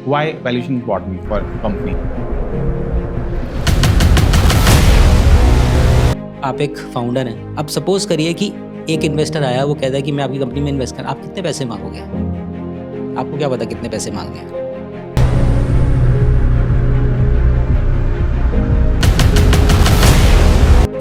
Why valuation important for company? आप एक founder हैं। अब सपोज करिए कि एक इन्वेस्टर आया, वो कहता है कि मैं आपकी कंपनी में इन्वेस्ट कर, आप कितने पैसे मांगोगे? आपको क्या पता कितने पैसे मांगने हैं?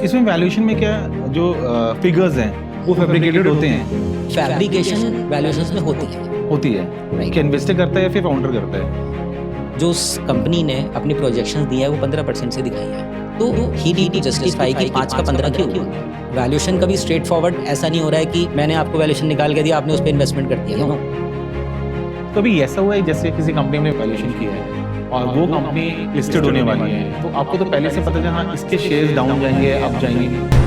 इसमें वैल्यूएशन में क्या जो फिगर्स हैं वो फैब्रिकेटेड होते हैं, फैब्रिकेशन वैल्यूएशंस में होती है। है कि इन्वेस्टर करता है या फिर फाउंडर करता है? जो उस कंपनी ने अपनी प्रोजेक्शंस दी है वो 15% से दिखाई है, तो ही नीड टू जस्टिफाई कि 5 का 15 क्यों हुआ। वैल्यूएशन कभी स्ट्रेट फॉरवर्ड ऐसा नहीं हो रहा है कि मैंने आपको वैल्यूएशन निकाल के दिया, आपने उस पर इन्वेस्टमेंट कर दिया। नो, कभी ऐसा हुआ है जैसे किसी कंपनी ने वैल्यूएशन किया है और वो कंपनी लिस्टेड होने वाली है, तो आपको तो पहले से पता है हाँ इसके शेयर्स डाउन जाएंगे, अप जाएंगे।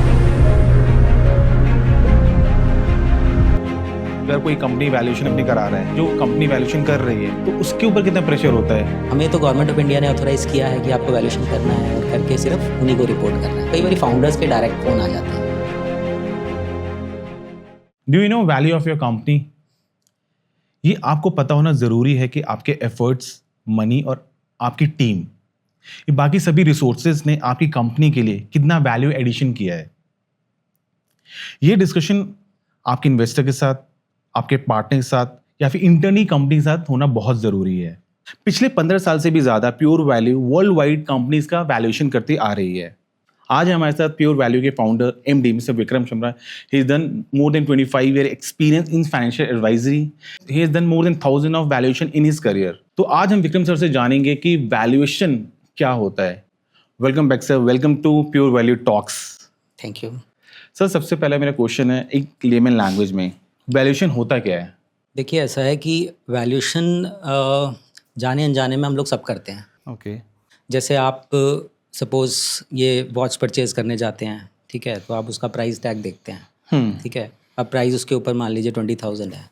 अगर कोई कंपनी वैल्यूएशन अपनी करा रहा है, जो कंपनी वैल्यूएशन कर रही है, तो उसके ऊपर कितना प्रेशर होता है? हमें तो गवर्नमेंट ऑफ इंडिया ने ऑथोराइज किया है कि आपको वैल्यूएशन करना है और करके सिर्फ उन्हीं को रिपोर्ट करना है। कई बार फाउंडर्स के डायरेक्ट फोन आ जाते हैं। Do you know value of your company? ये आपको पता होना जरूरी है कि आपके एफर्ट्स, मनी और आपकी टीम, ये बाकी सभी रिसोर्सेज ने आपकी कंपनी के लिए कितना वैल्यू एडिशन किया है। ये डिस्कशन आपके इन्वेस्टर के साथ, आपके पार्टनर के साथ या फिर इंटरनली कंपनी के साथ होना बहुत जरूरी है। पिछले 15 साल से भी ज्यादा pure value world wide companies का वैल्यूएशन करती आ रही है। आज हमारे साथ प्योर वैल्यू के फाउंडर एमडी मिस्टर विक्रम शमरा। He is done more than 25 year experience in financial advisory. He is done more than 1000 of valuation in his career. तो आज हम विक्रम सर से जानेंगे कि वैल्यूएशन क्या होता है। Welcome back sir, welcome to Pure Value Talks. Thank you sir, सबसे पहला मेरा क्वेश्चन है एक लेमन लैंग्वेज में, वैल्यूएशन होता क्या है? देखिए, ऐसा है कि वैल्यूएशन जाने अनजाने में हम लोग सब करते हैं। ओके। जैसे आप सपोज ये वॉच परचेज करने जाते हैं, ठीक है, तो आप उसका प्राइस टैग देखते हैं, ठीक है। अब प्राइस उसके ऊपर मान लीजिए 20,000 है,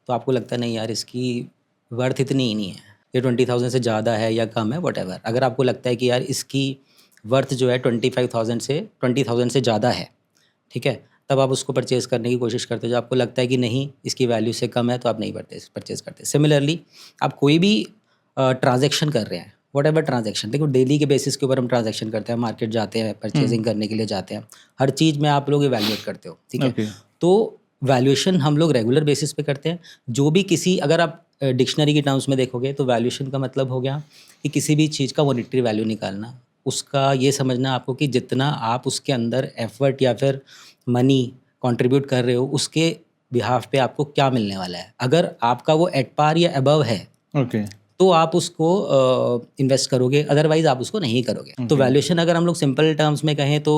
तो आपको लगता नहीं यार इसकी वर्थ इतनी ही नहीं है, ये 20,000 से ज़्यादा है या कम है, वॉटेवर। अगर आपको लगता है कि यार इसकी वर्थ जो है 25,000 से 20,000 से ज़्यादा है, ठीक है, तब आप उसको परचेज़ करने की कोशिश करते हो। जब आपको लगता है कि नहीं इसकी वैल्यू से कम है, तो आप नहीं परचेज़ करते। सिमिलरली आप कोई भी ट्रांजैक्शन कर रहे हैं, वट एवर ट्रांजैक्शन, देखो डेली के बेसिस के ऊपर हम ट्रांजैक्शन करते हैं, मार्केट जाते हैं, परचेजिंग करने के लिए जाते हैं, हर चीज़ में आप लोग इवैल्यूएट करते हो, ठीक है। तो वैल्यूएशन हम लोग रेगुलर बेसिस पे करते हैं। जो भी किसी, अगर आप डिक्शनरी की टर्म्स में देखोगे तो वैल्यूएशन का मतलब हो गया कि किसी भी चीज़ का मॉनेटरी वैल्यू निकालना, उसका ये समझना आपको कि जितना आप उसके अंदर एफर्ट या फिर मनी कंट्रीब्यूट कर रहे हो, उसके बिहाफ पे आपको क्या मिलने वाला है। अगर आपका वो एट पार या अबव है, ओके, तो आप उसको इन्वेस्ट करोगे, अदरवाइज आप उसको नहीं करोगे। तो वैल्यूएशन अगर हम लोग सिंपल टर्म्स में कहें तो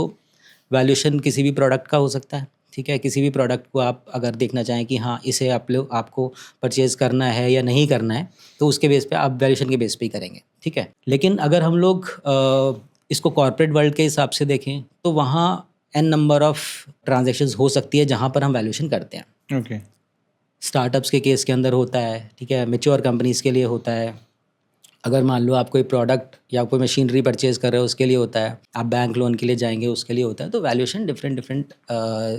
वैल्यूएशन किसी भी प्रोडक्ट का हो सकता है, ठीक है। किसी भी प्रोडक्ट को आप अगर देखना चाहें कि हाँ इसे आपको परचेज़ करना है या नहीं करना है, तो उसके बेस पे आप वैल्यूएशन के बेस पे ही करेंगे, ठीक है। लेकिन अगर हम लोग इसको कॉर्पोरेट वर्ल्ड के हिसाब से देखें तो वहाँ एन नंबर ऑफ ट्रांजेक्शन्स हो सकती है जहाँ पर हम वैल्यूएशन करते हैं। ओके। स्टार्टअप्स के केस के अंदर होता है, ठीक है, मैच्योर कंपनीज़ के लिए होता है। अगर मान लो आप कोई प्रोडक्ट या कोई मशीनरी परचेज़ कर रहे हो, उसके लिए होता है। आप बैंक लोन के लिए जाएंगे, उसके लिए होता है। तो वैल्यूएशन डिफरेंट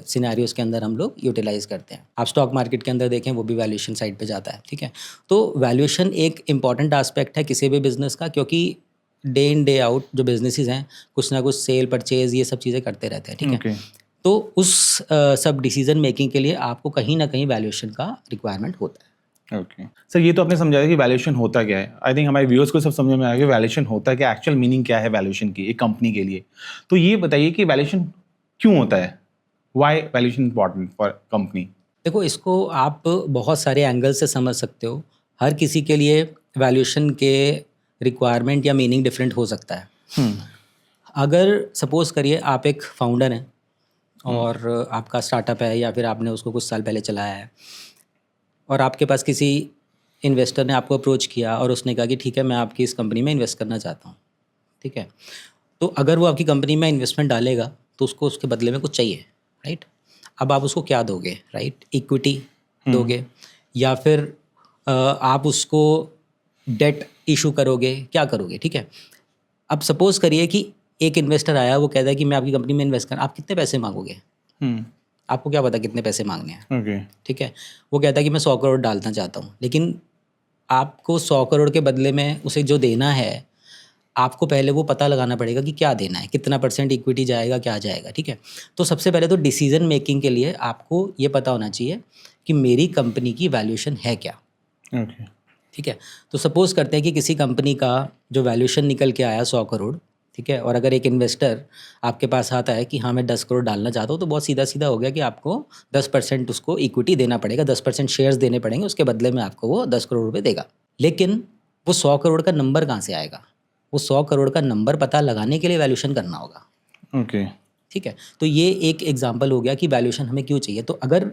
सिनेरियोज़ के अंदर हम लोग यूटिलाइज़ करते हैं। आप स्टॉक मार्केट के अंदर देखें, वो भी वैल्यूएशन साइड पे जाता है, ठीक है। तो वैल्यूएशन एक इंपॉर्टेंट आस्पेक्ट है किसी भी बिज़नेस का, क्योंकि डे इन डे आउट जो बिजनेसेस हैं कुछ ना कुछ सेल परचेज़ ये सब चीज़ें करते रहते हैं, ठीक है। तो उस सब डिसीजन मेकिंग के लिए आपको कहीं ना कहीं वैल्यूएशन का रिक्वायरमेंट होता है। ओके सर, ये तो आपने समझाया कि वैल्यूएशन होता क्या है। आई थिंक हमारे व्यूअर्स को सब समझ में आ गया वैल्यूएशन होता है क्या, एक्चुअल मीनिंग क्या है वैल्यूएशन की एक कंपनी के लिए। तो ये बताइए कि वैल्यूएशन क्यों होता है, why valuation important for company? देखो, इसको आप बहुत सारे एंगल से समझ सकते हो। हर किसी के लिए वैल्यूएशन के रिक्वायरमेंट या मीनिंग डिफरेंट हो सकता है। अगर सपोज करिए आप एक फाउंडर हैं और आपका स्टार्टअप है या फिर आपने उसको कुछ साल पहले चलाया है, और आपके पास किसी इन्वेस्टर ने आपको अप्रोच किया और उसने कहा कि ठीक है मैं आपकी इस कंपनी में इन्वेस्ट करना चाहता हूँ, ठीक है। तो अगर वो आपकी कंपनी में इन्वेस्टमेंट डालेगा तो उसको उसके बदले में कुछ चाहिए, राइट। अब आप उसको क्या दोगे, राइट, इक्विटी दोगे या फिर आप उसको डेट इशू करोगे, क्या करोगे, ठीक है। अब सपोज करिए कि एक इन्वेस्टर आया, वो कहता है कि मैं आपकी कंपनी में इन्वेस्ट कर, आप कितने पैसे मांगोगे? आपको क्या पता कितने पैसे मांगने हैं, ओके। ठीक है। वो कहता है कि मैं 100 करोड़ डालना चाहता हूँ, लेकिन आपको 100 करोड़ के बदले में उसे जो देना है, आपको पहले वो पता लगाना पड़ेगा कि क्या देना है, कितना % इक्विटी जाएगा, क्या जाएगा, ठीक है। तो सबसे पहले तो डिसीजन मेकिंग के लिए आपको ये पता होना चाहिए कि मेरी कंपनी की वैल्यूएशन है क्या। ओके। ठीक है। तो सपोज करते हैं कि किसी कंपनी का जो वैल्यूएशन निकल के आया 100 करोड़, ठीक है, और अगर एक इन्वेस्टर आपके पास आता है कि हाँ मैं 10 करोड़ डालना चाहता हूँ, तो बहुत सीधा सीधा हो गया कि आपको 10% उसको इक्विटी देना पड़ेगा, 10% शेयर्स देने पड़ेंगे, उसके बदले में आपको वो 10 करोड़ रुपये देगा। लेकिन वो 100 करोड़ का नंबर कहाँ से आएगा? वो 100 करोड़ का नंबर पता लगाने के लिए वैल्यूएशन करना होगा। ओके। ठीक है। तो ये एक एग्जांपल हो गया कि वैल्यूएशन हमें क्यों चाहिए। तो अगर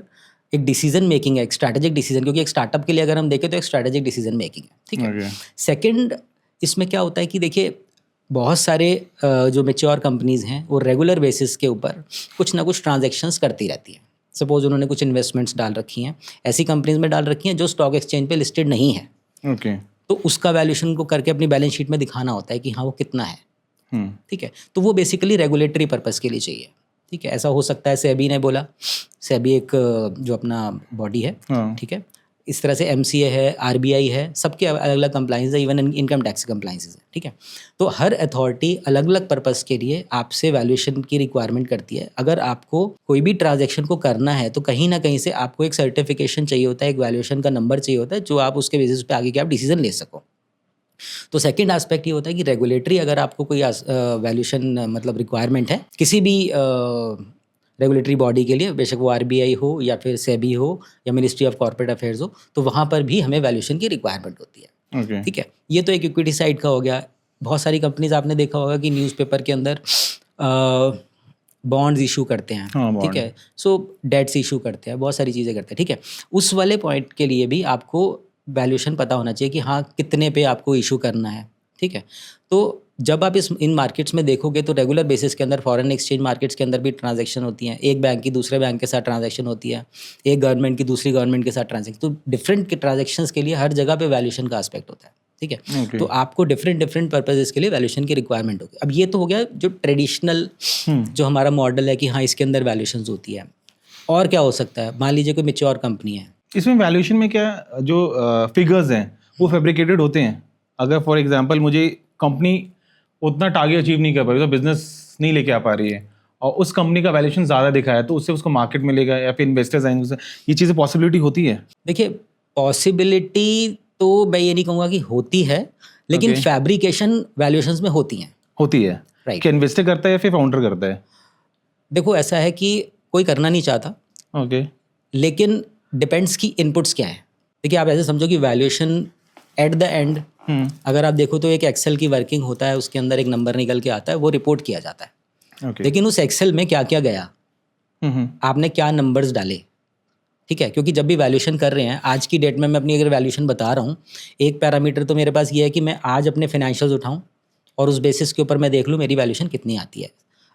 एक डिसीजन मेकिंग है, एक स्ट्रैटेजिक डिसीजन, क्योंकि एक स्टार्टअप के लिए अगर हम देखें तो एक स्ट्रैटेजिक डिसीजन मेकिंग है, ठीक है। ओके। सेकंड, इसमें क्या होता है कि देखिए बहुत सारे जो मैच्योर कंपनीज हैं वो रेगुलर बेसिस के ऊपर कुछ ना कुछ ट्रांजैक्शंस करती रहती हैं। सपोज उन्होंने कुछ इन्वेस्टमेंट्स डाल रखी हैं, ऐसी कंपनीज में डाल रखी हैं जो स्टॉक एक्सचेंज पे लिस्टेड नहीं है। ओके। तो उसका वैल्यूएशन को करके अपनी बैलेंस शीट में दिखाना होता है कि हाँ वो कितना है। ठीक है। तो वो बेसिकली रेगुलेटरी पर्पस के लिए चाहिए। ठीक है। ऐसा हो सकता है, सेबी ने बोला, सेबी एक जो अपना बॉडी है, ठीक है, इस तरह से एमसीए है, आरबीआई है, सबके अलग अलग कंप्लाइंस है, इवन इनकम टैक्स कंप्लाइंसेस है। ठीक है। तो हर अथॉरिटी अलग अलग पर्पस के लिए आपसे वैल्यूएशन की रिक्वायरमेंट करती है। अगर आपको कोई भी ट्रांजैक्शन को करना है तो कहीं ना कहीं से आपको एक सर्टिफिकेशन चाहिए होता है, एक वैल्यूएशन का नंबर चाहिए होता है, जो आप उसके बेसिस पे आगे के आप डिसीजन ले सको। तो सेकंड एस्पेक्ट ये होता है कि रेगुलेटरी अगर आपको कोई वैल्यूएशन मतलब रिक्वायरमेंट है किसी भी रेगुलेटरी बॉडी के लिए, बेशक वो आरबीआई हो या फिर सेबी हो या मिनिस्ट्री ऑफ कॉर्पोरेट अफेयर्स हो, तो वहाँ पर भी हमें वैल्यूएशन की रिक्वायरमेंट होती है। ओके। ठीक है। ये तो एक इक्विटी साइड का हो गया। बहुत सारी कंपनीज आपने देखा होगा कि न्यूज़पेपर के अंदर बॉन्ड्स इशू करते हैं। ठीक है। सो डेट्स इशू करते हैं, बहुत सारी चीज़ें करते हैं। ठीक है। उस वाले पॉइंट के लिए भी आपको वैल्यूएशन पता होना चाहिए कि हाँ कितने पे आपको इशू करना है। ठीक है। तो जब आप इन मार्केट्स में देखोगे तो रेगुलर बेसिस के अंदर फॉरेन एक्सचेंज मार्केट्स के अंदर भी ट्रांजैक्शन होती हैं। एक बैंक की दूसरे बैंक के साथ ट्रांजैक्शन होती है, एक गवर्नमेंट की दूसरी गवर्नमेंट के साथ ट्रांजैक्शन। तो डिफरेंट के ट्रांजैक्शंस के लिए हर जगह पे वैल्यूएशन का एस्पेक्ट होता है। ठीक है। तो आपको डिफरेंट पर्पजेस के लिए वैल्यूएशन की रिक्वायरमेंट होगी। अब ये तो हो गया जो ट्रेडिशनल जो हमारा मॉडल है कि हाँ इसके अंदर वैल्यूएशन होती है। और क्या हो सकता है? मान लीजिए कोई मैच्योर कंपनी है, इसमें वैल्यूएशन में क्या जो फिगर्स हैं वो फैब्रिकेटेड होते हैं। अगर फॉर एग्जांपल मुझे कंपनी उतना टारगेट अचीव नहीं कर पा रही, तो बिजनेस नहीं लेके आ पा रही है और उस कंपनी का वैल्यूएशन ज़्यादा दिखाया, तो उससे उसको मार्केट मिलेगा या फिर इन्वेस्टर्स आएंगे उससे, ये चीज़ें पॉसिबिलिटी होती है। देखिए पॉसिबिलिटी तो मैं ये नहीं कहूँगा कि होती है, लेकिन फैब्रिकेशन वैल्यूएशंस में होती हैं। होती है। राइट। क्या इन्वेस्टर करता है या फिर फाउंडर करता है? देखो ऐसा है कि कोई करना नहीं चाहता। ओके। लेकिन डिपेंड्स की इनपुट्स क्या है। देखिए आप ऐसे समझो कि वैल्यूएशन एट द एंड अगर आप देखो तो एक एक्सेल की वर्किंग होता है, उसके अंदर एक नंबर निकल के आता है, वो रिपोर्ट किया जाता है। लेकिन उस एक्सेल में क्या क्या गया, आपने क्या नंबर्स डाले। ठीक है। क्योंकि जब भी वैल्यूएशन कर रहे हैं, आज की डेट में मैं अपनी अगर वैल्यूएशन बता रहा हूँ, एक पैरामीटर तो मेरे पास ये है कि मैं आज अपने फाइनेंशियल्स उठाऊँ और उस बेसिस के ऊपर मैं देख लूँ मेरी वैल्यूएशन कितनी आती है।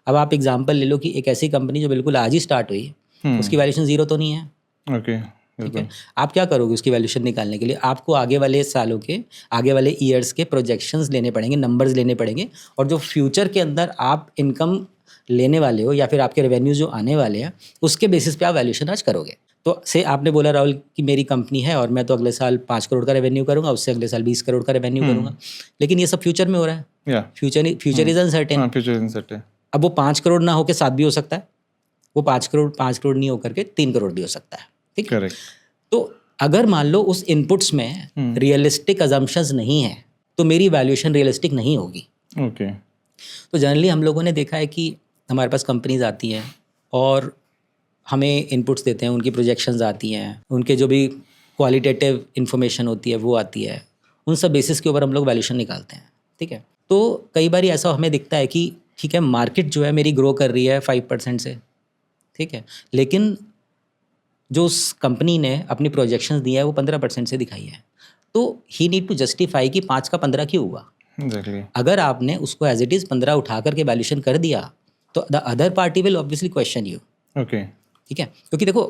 अब आप एग्जांपल ले लो कि एक ऐसी कंपनी जो बिल्कुल आज ही स्टार्ट हुई, उसकी वैल्यूएशन 0 तो नहीं है। ओके। ठीक है। आप क्या करोगे उसकी वैल्यूएशन निकालने के लिए? आपको आगे वाले सालों के, आगे वाले ईयर्स के प्रोजेक्शंस लेने पड़ेंगे, नंबर्स लेने पड़ेंगे, और जो फ्यूचर के अंदर आप इनकम लेने वाले हो या फिर आपके रेवेन्यू जो आने वाले हैं, उसके बेसिस पे आप वैल्यूएशन आज करोगे। तो से आपने बोला राहुल कि मेरी कंपनी है और मैं तो अगले साल 5 करोड़ का रेवेन्यू करूंगा, उससे अगले साल 20 करोड़ का रेवेन्यू करूंगा, लेकिन ये सब फ्यूचर में हो रहा है। Future is uncertain. अब वो 5 करोड़ ना होकर 7 भी हो सकता है, वो 5 करोड़ नहीं होकर के 3 करोड़ भी हो सकता है। ठीक है। तो अगर मान लो उस इनपुट्स में रियलिस्टिक अजम्पशंस नहीं है, तो मेरी वैल्यूएशन रियलिस्टिक नहीं होगी। ओके। तो जनरली हम लोगों ने देखा है कि हमारे पास कंपनीज आती हैं और हमें इनपुट्स देते हैं, उनकी प्रोजेक्शंस आती हैं, उनके जो भी क्वालिटेटिव इन्फॉर्मेशन होती है वो आती है, उन सब बेसिस के ऊपर हम लोग वैल्यूएशन निकालते हैं। ठीक है। तो कई बार ऐसा हमें दिखता है कि ठीक है मार्केट जो है मेरी ग्रो कर रही है 5% से, ठीक है, लेकिन जो उस कंपनी ने अपनी प्रोजेक्शंस दी है वो 15% से दिखाई है, तो ही नीड टू जस्टिफाई कि 5 का 15 क्यों हुआ। अगर आपने उसको एज इट इज़ 15 उठा करके वैल्यूएशन कर दिया तो the other party will obviously question you. Okay. ठीक है। क्योंकि देखो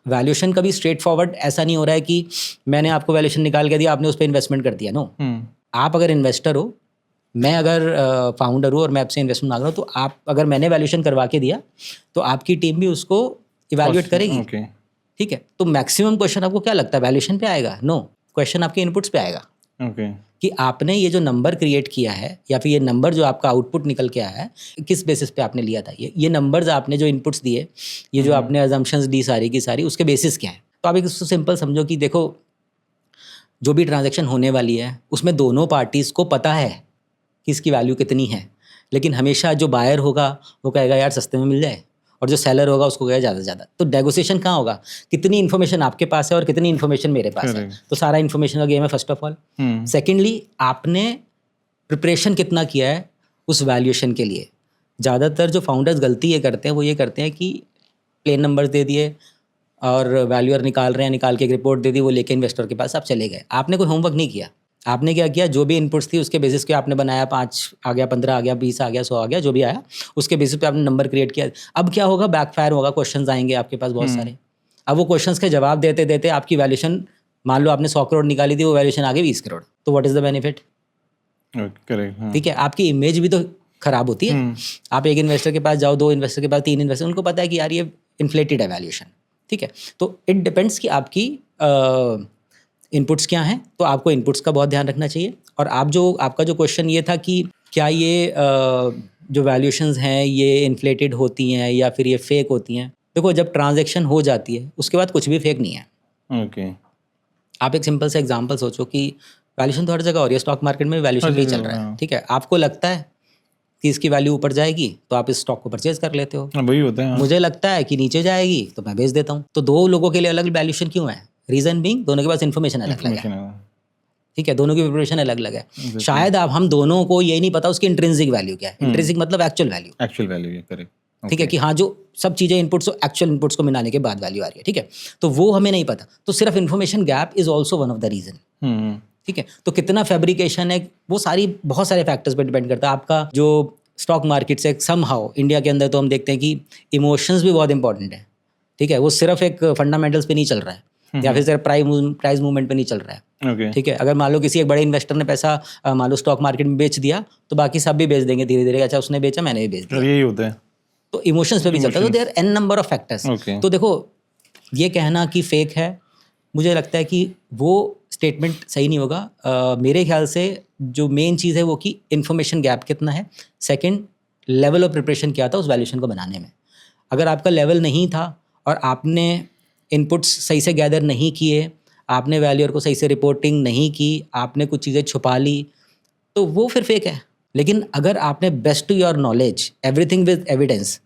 वैल्यूएशन कभी स्ट्रेट फॉरवर्ड ऐसा नहीं हो रहा है कि मैंने आपको वैल्यूएशन निकाल के दिया, आपने उस पर इन्वेस्टमेंट कर दिया। नो, आप अगर इन्वेस्टर हो, मैं अगर फाउंडर हूँ और मैं आपसे इन्वेस्टमेंट मांग रहा हूँ, तो आप अगर मैंने वैल्यूएशन करवा के दिया तो आपकी टीम भी उसको इवैल्यूएट करेगी। ठीक है। तो मैक्सिमम क्वेश्चन आपको क्या लगता है वैल्यूएशन पे आएगा? नो, क्वेश्चन आपके इनपुट्स पे आएगा। ओके कि आपने ये जो नंबर क्रिएट किया है या फिर ये नंबर जो आपका आउटपुट निकल के आया है किस बेसिस पे आपने लिया था, ये नंबर्स आपने जो इनपुट्स दिए, ये जो आपने अजम्पशंस दी सारी की सारी, उसके बेसिस क्या है। तो आप एक इसको सिंपल समझो कि देखो जो भी ट्रांजैक्शन होने वाली है उसमें दोनों पार्टीज़ को पता है कि इसकी वैल्यू कितनी है, लेकिन हमेशा जो बायर होगा वो कहेगा यार सस्ते में मिल जाए, और जो सेलर होगा उसको कहेगा ज़्यादा से ज़्यादा। तो नेगोशिएशन कहाँ होगा, कितनी इन्फॉर्मेशन आपके पास है और कितनी इन्फॉर्मेशन मेरे पास है, तो सारा इन्फॉर्मेशन का गेम है फर्स्ट ऑफ ऑल। सेकेंडली आपने प्रिपरेशन कितना किया है उस वैल्यूएशन के लिए। ज़्यादातर जो फाउंडर्स गलती ये करते हैं वो ये करते हैं कि प्लेन नंबर्स दे दिए और वैल्यूअर निकाल रहे हैं, निकाल के एक रिपोर्ट दे दी, वो लेके इन्वेस्टर के पास आप चले गए। आपने कोई होमवर्क नहीं किया। आपने क्या किया, जो भी इनपुट्स थी उसके बेसिस पे आपने बनाया, 5 आ गया, 15 आ गया, 20 आ गया, 100 आ गया, जो भी आया उसके बेसिस पे आपने नंबर क्रिएट किया। अब क्या होगा, बैकफायर होगा, क्वेश्चंस आएंगे आपके पास बहुत सारे। अब वो क्वेश्चंस के जवाब देते देते आपकी वैल्यूएशन, मान लो आपने 100 करोड़ निकाली थी, वो वैल्यूएशन आ गई 20 करोड़, तो what is the benefit. Correct, ठीक है, आपकी इमेज भी तो खराब होती है। आप एक इन्वेस्टर के पास जाओ, 2 इन्वेस्टर के पास, 3 इन्वेस्टर, उनको पता है कि यार ये इन्फ्लेटेड है वैल्यूएशन। ठीक है, तो इट डिपेंड्स कि आपकी इनपुट्स क्या हैं, तो आपको इनपुट्स का बहुत ध्यान रखना चाहिए। और आपका जो क्वेश्चन ये था कि क्या ये जो वैल्यूएशंस हैं ये इन्फ्लेटेड होती हैं या फिर ये फेक होती हैं। देखो, जब ट्रांजैक्शन हो जाती है उसके बाद कुछ भी फेक नहीं है। ओके आप एक सिंपल सा एग्जांपल सोचो कि वैल्यूएशन तो हर जगह हो रही है, स्टॉक मार्केट में वैल्यूएशन पे ही चल रहा है। ठीक है, आपको लगता है कि इसकी वैल्यू ऊपर जाएगी तो आप इस स्टॉक को परचेज कर लेते हो। वही होता है। मुझे लगता है कि नीचे जाएगी तो मैं बेच देता हूँ। तो 2 लोगों के लिए अलग वैल्यूएशन क्यों है? रीजन बीइंग दोनों के पास इन्फॉर्मेशन अलग अलग है। ठीक है, दोनों की प्रिपरेशन अलग अलग है। शायद आप हम दोनों को ये नहीं पता उसकी इंट्रिंसिक वैल्यू क्या है। इंट्रिंसिक मतलब एक्चुअल वैल्यू, करेक्ट। ठीक है, कि हाँ जो सब चीज़ें इनपुट्स एक्चुअल इनपुट्स को मिलाने के बाद वैल्यू आ रही है। ठीक है, तो वो हमें नहीं पता। तो सिर्फ information gap is also one of the reason. ठीक है, तो कितना फैब्रिकेशन है, वो बहुत सारे फैक्टर्स पर डिपेंड करता है। आपका जो स्टॉक मार्केट से समहाउ इंडिया के अंदर तो हम देखते हैं कि इमोशंस भी बहुत इंपॉर्टेंट है। ठीक है, वो सिर्फ एक फंडामेंटल्स पे नहीं चल रहा है या फिर सिर्फ प्राइस मूवमेंट पे नहीं चल रहा है। ठीक है, अगर मान लो किसी एक बड़े इन्वेस्टर ने पैसा मान लो स्टॉक मार्केट में बेच दिया तो बाकी सब भी बेच देंगे धीरे धीरे। अच्छा, उसने बेचा, मैंने भी बेच दिया, यही होता है। तो इमोशंस पे भी चलता है। तो there n number of factors. तो देखो, ये कहना कि फेक है, मुझे लगता है कि वो स्टेटमेंट सही नहीं होगा। मेरे ख्याल से जो मेन चीज़ है वो कि इन्फॉर्मेशन गैप कितना है, सेकंड लेवल ऑफ प्रिपरेशन क्या था उस वैल्यूएशन को बनाने में। अगर आपका लेवल नहीं था और आपने इनपुट्स सही से गैदर नहीं किए, आपने वैल्यूअर को सही से रिपोर्टिंग नहीं की, आपने कुछ चीज़ें छुपा ली, तो वो फिर फेक है। लेकिन अगर आपने best to your knowledge, everything with evidence,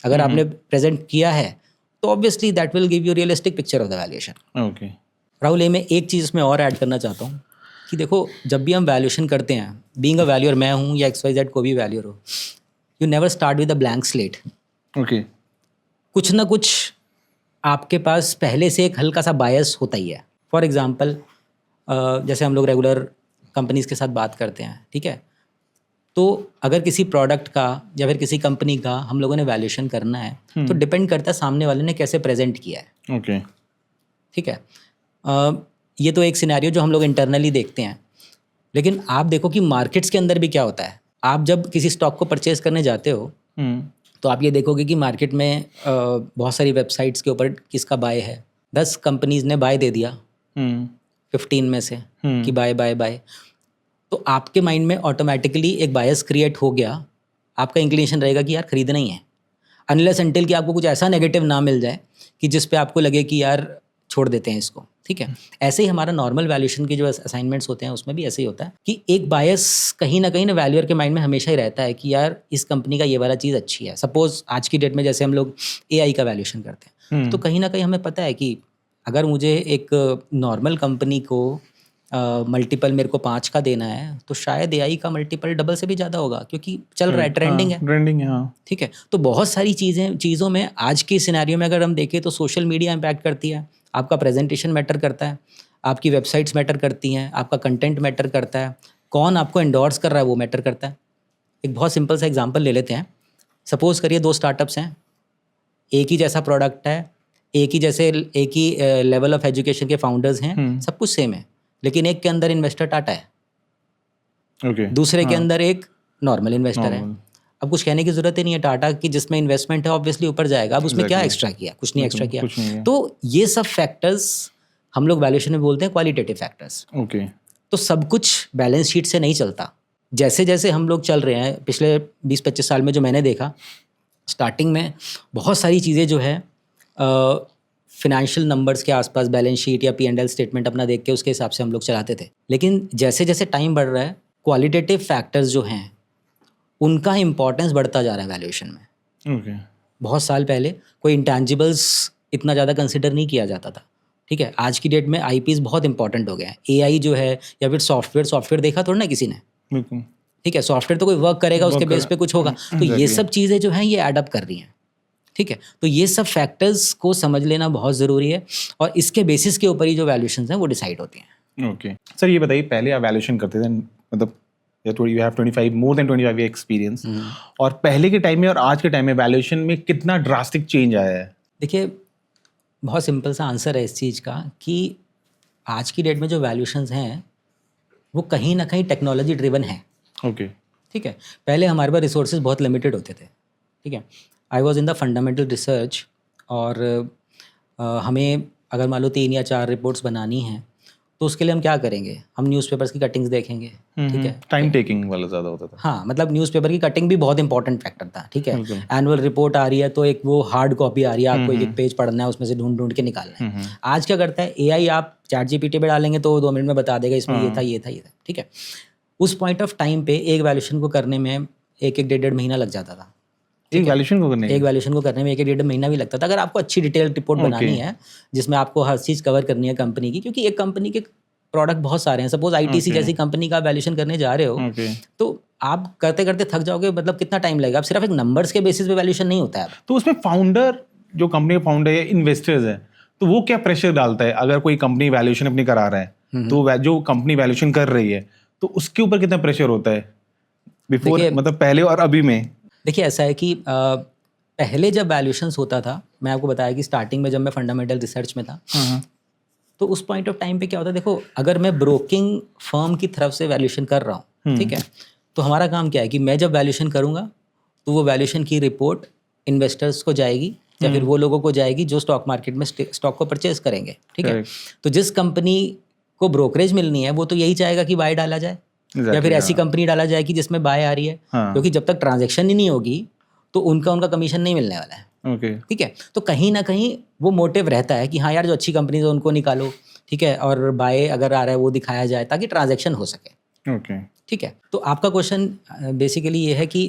अगर आपने प्रेजेंट किया है तो obviously that will give you realistic picture of the valuation. Okay Rahul, ये मैं एक चीज़ इसमें और ऐड करना चाहता हूँ कि देखो, जब भी हम वैल्यूएशन करते हैं, बीइंग अ वैल्यूअर, मैं हूँ या XYZ को भी वैल्यूअर हो, you never start with a blank slate. Okay, कुछ ना कुछ आपके पास पहले से एक हल्का सा बायस होता ही है। फॉर एग्जांपल, जैसे हम लोग रेगुलर कंपनीज के साथ बात करते हैं, ठीक है, तो अगर किसी प्रोडक्ट का या फिर किसी कंपनी का हम लोगों ने वैल्यूएशन करना है तो डिपेंड करता है सामने वाले ने कैसे प्रेजेंट किया है। ओके, ठीक है, ये तो एक सिनेरियो जो हम लोग इंटरनली देखते हैं, लेकिन आप देखो कि मार्केट्स के अंदर भी क्या होता है। आप जब किसी स्टॉक को परचेज करने जाते हो तो आप ये देखोगे कि मार्केट में बहुत सारी वेबसाइट्स के ऊपर किसका बाय है। 10 कंपनीज ने बाय दे दिया 15 में से कि बाय बाय बाय, तो आपके माइंड में ऑटोमेटिकली एक बायस क्रिएट हो गया। आपका इंक्लिनेशन रहेगा कि यार खरीदना ही है, अनलेस अनटिल कि आपको कुछ ऐसा नेगेटिव ना मिल जाए कि जिस पे आपको लगे कि यार छोड़ देते हैं इसको। ठीक है, ऐसे ही हमारा नॉर्मल वैल्यूएशन के जो असाइनमेंट्स होते हैं उसमें भी ऐसे ही होता है कि एक बायस कहीं ना वैल्यूअर के माइंड में हमेशा ही रहता है कि यार इस कंपनी का ये वाला चीज़ अच्छी है। सपोज आज की डेट में जैसे हम लोग AI का वैल्यूएशन करते हैं, तो कहीं ना कहीं हमें पता है कि अगर मुझे एक नॉर्मल कंपनी को मल्टीपल मेरे को 5 का देना है तो शायद AI का मल्टीपल डबल से भी ज़्यादा होगा, क्योंकि चल रहा है, ट्रेंडिंग है। हाँ। ठीक है, तो बहुत सारी चीज़ों में आज के सिनेरियो में अगर हम देखें तो सोशल मीडिया इम्पैक्ट करती है, आपका प्रेजेंटेशन मैटर करता है, आपकी वेबसाइट्स मैटर करती हैं, आपका कंटेंट मैटर करता है, कौन आपको एंडोर्स कर रहा है वो मैटर करता है। एक बहुत सिंपल सा एग्जांपल ले लेते हैं। सपोज करिए 2 स्टार्टअप्स हैं, एक ही जैसा प्रोडक्ट है, एक ही लेवल ऑफ एजुकेशन के फाउंडर्स हैं, सब कुछ सेम है, लेकिन एक के अंदर इन्वेस्टर टाटा है, दूसरे के अंदर एक नॉर्मल इन्वेस्टर है। अब कुछ कहने की जरूरत ही नहीं है, टाटा की जिसमें इन्वेस्टमेंट है ऑब्वियसली ऊपर जाएगा। अब उसमें क्या एक्स्ट्रा किया, कुछ नहीं एक्स्ट्रा किया। तो ये सब फैक्टर्स हम लोग वैल्यूएशन में बोलते हैं क्वालिटेटिव फैक्टर्स। ओके, तो सब कुछ बैलेंस शीट से नहीं चलता। जैसे जैसे हम लोग चल रहे हैं पिछले 20-25 साल में, जो मैंने देखा, स्टार्टिंग में बहुत सारी चीज़ें जो है फिनेंशियल नंबर्स के आसपास बैलेंस शीट या P&L स्टेटमेंट अपना देख के उसके हिसाब से हम लोग चलाते थे। लेकिन जैसे जैसे टाइम बढ़ रहा है, क्वालिटेटिव फैक्टर्स जो हैं उनका इंपॉर्टेंस बढ़ता जा रहा है वैल्यूएशन में। ओके। बहुत साल पहले कोई इंटेंजिबल्स इतना ज़्यादा कंसिडर नहीं किया जाता था, ठीक है। आज की डेट में IPs बहुत इंपॉर्टेंट हो गए हैं। AI जो है या फिर सॉफ्टवेयर देखा थोड़ा ना किसी ने, बिल्कुल। ठीक है। सॉफ्टवेयर तो कोई वर्क करेगा, उसके बेस पे कुछ होगा। तो ये सब चीज़ें जो हैं ये एडअप कर रही हैं, ठीक है। तो ये सब फैक्टर्स को समझ लेना बहुत ज़रूरी है और इसके बेसिस के ऊपर ही जो वैल्यूएशंस हैं वो डिसाइड होती हैं। ओके सर, ये बताइए, पहले आप वैल्यूएशन करते थे, मतलब you have 25 more than 25 year experience, और पहले के टाइम में और आज के टाइम में वैल्यूएशन में कितना ड्रास्टिक चेंज आया है? देखिए, बहुत सिंपल सा आंसर है इस चीज़ का कि आज की डेट में जो वैल्यूएशंस हैं वो कहीं ना कहीं टेक्नोलॉजी ड्रिवन है। ओके। ठीक है। पहले हमारे पास रिसोर्सेज बहुत लिमिटेड होते थे, ठीक है। I was in the fundamental research, और हमें अगर मान लो 3 या 4 रिपोर्ट्स बनानी हैं तो उसके लिए हम क्या करेंगे? हम न्यूज़पेपर्स की कटिंग्स देखेंगे, ठीक है। टाइम टेकिंग वाला ज़्यादा होता था। हाँ, मतलब न्यूज़पेपर की कटिंग भी बहुत इंपॉर्टेंट फैक्टर था, ठीक है। एनुअल रिपोर्ट आ रही है तो एक वो हार्ड कॉपी आ रही है, आपको एक पेज पढ़ना है, उसमें से ढूंढ के निकालना है। आज क्या करता है AI, आप ChatGPT पे डालेंगे तो 2 मिनट में बता देगा इसमें ये था, ये था, ये था, ठीक है। उस पॉइंट ऑफ टाइम पे एक वैल्यूएशन को करने में 1-1.5 महीना लग जाता था। एक वैल्यूएशन को करने में 1-1.5 महीना भी लगता था, अगर आपको अच्छी डिटेल रिपोर्ट बनानी है जिसमें आपको हर चीज़ कवर करनी है कंपनी की, क्योंकि एक कंपनी के प्रोडक्ट बहुत सारे हैं। सपोज ITC जैसी कंपनी का वैल्यूएशन करने जा रहे हो तो आप करते करते थक जाओगे। मतलब कितना टाइम लगेगा? आप सिर्फ एक नंबर्स के बेसिस पे वैल्यूएशन नहीं होता है। तो उसमें फाउंडर, जो कंपनी का फाउंडर है, इन्वेस्टर्स है, तो वो क्या प्रेशर डालता है? अगर कोई कंपनी वैल्यूएशन अपनी करा रहा है तो जो कंपनी वैल्यूएशन कर रही है तो उसके ऊपर कितना प्रेशर होता है बिफोर, मतलब पहले और अभी में? देखिए, ऐसा है कि पहले जब वैल्यूएशंस होता था, मैं आपको बताया कि स्टार्टिंग में जब मैं फंडामेंटल रिसर्च में था, तो उस पॉइंट ऑफ टाइम पे क्या होता है, देखो, अगर मैं ब्रोकिंग फर्म की तरफ से वैल्यूएशन कर रहा हूँ, ठीक है, तो हमारा काम क्या है कि मैं जब वैल्यूएशन करूँगा तो वो वैल्यूएशन की रिपोर्ट इन्वेस्टर्स को जाएगी या फिर वो लोगों को जाएगी जो स्टॉक मार्केट में स्टॉक को परचेज करेंगे, ठीक है। तो जिस कंपनी को ब्रोकरेज मिलनी है वो तो यही चाहेगा कि बाय डाला जाए, या फिर ऐसी कंपनी डाला जाए कि जिसमें बाय आ रही है, क्योंकि जब तक ट्रांजैक्शन ही नहीं होगी तो उनका कमीशन नहीं मिलने वाला है, ठीक है। तो कहीं ना कहीं वो मोटिव रहता है कि हाँ यार, जो अच्छी कंपनी है उनको निकालो, ठीक है, और बाय अगर आ रहा है वो दिखाया जाए ताकि ट्रांजैक्शन हो सके, ठीक है। तो आपका क्वेश्चन बेसिकली ये है कि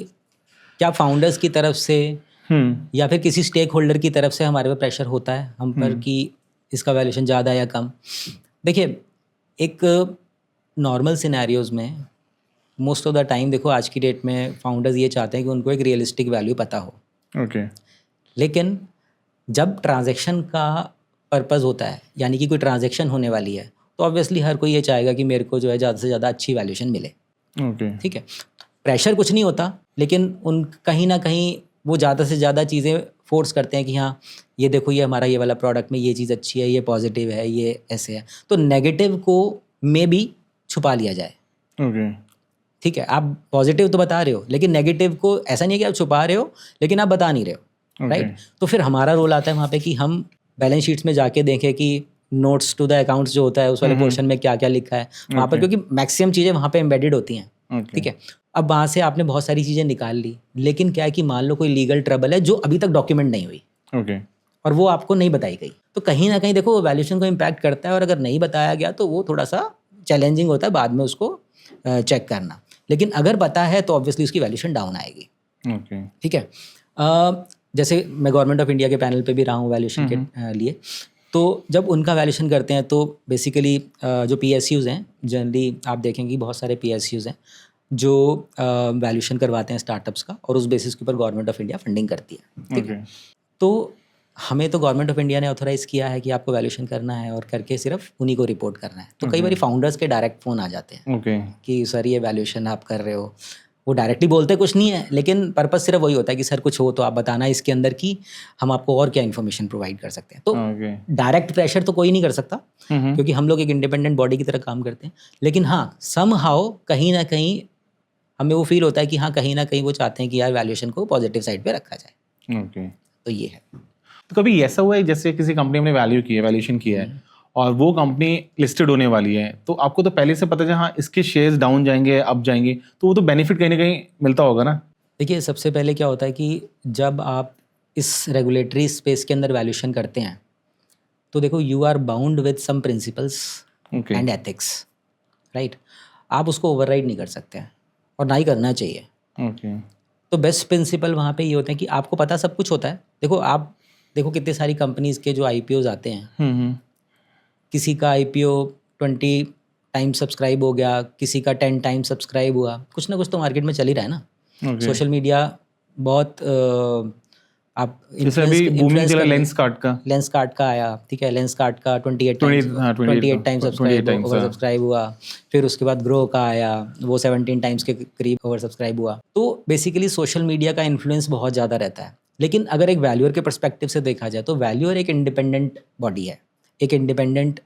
क्या फाउंडर्स की तरफ से या फिर किसी स्टेक होल्डर की तरफ से हमारे पे प्रेशर होता है हम पर कि इसका वैल्यूएशन ज़्यादा या कम? देखिए, एक नॉर्मल सिनेरियोज में मोस्ट ऑफ द टाइम, देखो, आज की डेट में फाउंडर्स ये चाहते हैं कि उनको एक रियलिस्टिक वैल्यू पता हो, लेकिन जब ट्रांजैक्शन का पर्पस होता है, यानी कि कोई ट्रांजैक्शन होने वाली है, तो ऑब्वियसली हर कोई ये चाहेगा कि मेरे को जो है ज़्यादा से ज़्यादा अच्छी वैल्यूएशन मिले, ठीक है। प्रेशर कुछ नहीं होता, लेकिन उन कहीं ना कहीं वो ज़्यादा से ज़्यादा चीज़ें फोर्स करते हैं कि हाँ, ये देखो, ये हमारा ये वाला प्रोडक्ट में ये चीज़ अच्छी है, ये पॉजिटिव है, ये ऐसे है। तो नेगेटिव को में भी छुपा लिया जाए, ठीक है। आप पॉजिटिव तो बता रहे हो, लेकिन नेगेटिव को ऐसा नहीं है कि आप छुपा रहे हो लेकिन आप बता नहीं रहे हो, राइट। तो फिर हमारा रोल आता है वहाँ पे कि हम बैलेंस शीट्स में जाके देखें कि नोट्स टू द अकाउंट्स जो होता है उस वाले पोर्शन में क्या क्या लिखा है वहाँ पर, क्योंकि मैक्सिमम चीज़ें वहाँ पे एम्बेडेड होती हैं, ठीक है। अब वहाँ से आपने बहुत सारी चीज़ें निकाल ली, लेकिन क्या है कि मान लो कोई लीगल ट्रबल है जो अभी तक डॉक्यूमेंट नहीं हुई, और वो आपको नहीं बताई गई, तो कहीं ना कहीं देखो वो वैल्यूएशन को इम्पैक्ट करता है, और अगर नहीं बताया गया तो वो थोड़ा सा चैलेंजिंग होता है बाद में उसको चेक करना। लेकिन अगर पता है तो ऑब्वियसली उसकी वैल्यूएशन डाउन आएगी, ठीक है। जैसे मैं गवर्नमेंट ऑफ इंडिया के पैनल पे भी रहा हूँ वैल्यूएशन के लिए, तो जब उनका वैल्यूएशन करते हैं तो बेसिकली जो PSUs हैं, जनरली आप देखेंगे बहुत सारे PSUs हैं जो वैल्यूएशन करवाते हैं स्टार्टअप्स का, और उस बेसिस के ऊपर गवर्नमेंट ऑफ इंडिया फंडिंग करती है, ठीक है। तो हमें तो गवर्नमेंट ऑफ इंडिया ने ऑथोराइज किया है कि आपको वैल्यूएशन करना है और करके सिर्फ उन्हीं को रिपोर्ट करना है। तो कई बार फाउंडर्स के डायरेक्ट फ़ोन आ जाते हैं कि सर ये वैल्यूएशन आप कर रहे हो। वो डायरेक्टली बोलते कुछ नहीं है, लेकिन पर्पस सिर्फ वही होता है कि सर कुछ हो तो आप बताना इसके अंदर कि हम आपको और क्या इन्फॉर्मेशन प्रोवाइड कर सकते हैं। तो डायरेक्ट प्रेशर तो कोई नहीं कर सकता, क्योंकि हम लोग एक इंडिपेंडेंट बॉडी की तरह काम करते हैं। लेकिन हाँ, समहाउ कहीं ना कहीं हमें वो फील होता है कि हाँ, कहीं ना कहीं वो चाहते हैं कि यार वैल्यूएशन को पॉजिटिव साइड पे रखा जाए। तो ये है। तो कभी ऐसा हुआ है जैसे किसी कंपनी ने वैल्यूएशन किया है और वो कंपनी लिस्टेड होने वाली है, तो आपको तो पहले से पता है हाँ इसके शेयर्स डाउन जाएंगे अप जाएंगे, तो वो तो बेनिफिट कहीं ना कहीं मिलता होगा ना। देखिए, सबसे पहले क्या होता है कि जब आप इस रेगुलेटरी स्पेस के अंदर वैल्यूएशन करते हैं तो देखो, you are bound with some principles okay and ethics, right. आप उसको ओवरराइड नहीं कर सकते हैं और ना ही करना चाहिए। ओके तो बेस्ट प्रिंसिपल वहाँ पे ये होते हैं कि आपको पता सब कुछ होता है। देखो, आप देखो कितनी सारी कंपनीज के जो आईपीओज आते हैं, किसी का आईपीओ 20 टाइम सब्सक्राइब हो गया, किसी का 10 टाइम सब्सक्राइब हुआ, कुछ ना कुछ तो मार्केट में चल ही रहा है ना। ओके सोशल मीडिया बहुत आप जैसे अभी बूमिंग चला लेंस कार्ड का आया, ठीक है। लेंस कार्ड का 28 हाँ, 28 टाइम 28 times, ओवर हाँ। सब्सक्राइब हुआ। फिर उसके बाद ग्रो का आया, वो 17 टाइम्स के करीब ओवर सब्सक्राइब हुआ। तो बेसिकली सोशल मीडिया का इन्फ्लुएंस बहुत ज़्यादा रहता है। लेकिन अगर एक वैल्यूअर के पर्सपेक्टिव से देखा जाए तो वैल्यूअर एक इंडिपेंडेंट बॉडी है, एक इंडिपेंडेंट